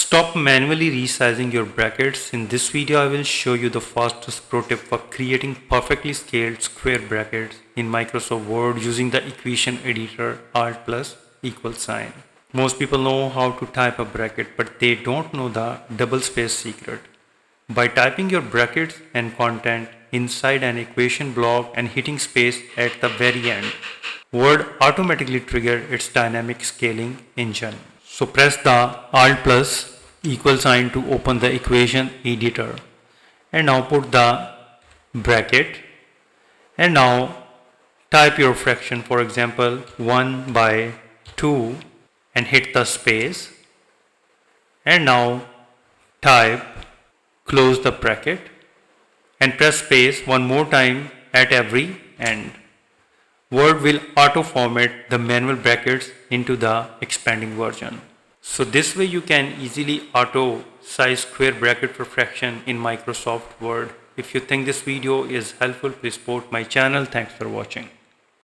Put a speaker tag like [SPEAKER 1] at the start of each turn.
[SPEAKER 1] Stop manually resizing your brackets. In this video, I will show you the fastest pro tip for creating perfectly scaled square brackets in Microsoft Word using the equation editor Alt plus equal sign. Most people know how to type a bracket, but they don't know the double space secret. By typing your brackets and content inside an equation block and hitting space at the very end, Word automatically triggers its dynamic scaling engine. So press the Alt plus equal sign to open the equation editor, and now put the bracket, and now type your fraction, for example 1 by 2, and hit the space, and now type, close the bracket, and press space one more time at every end. Word will auto format the manual brackets into the expanding version. So this way you can easily auto size square bracket for fraction in Microsoft Word. If you think this video is helpful, please support my channel. Thanks for watching.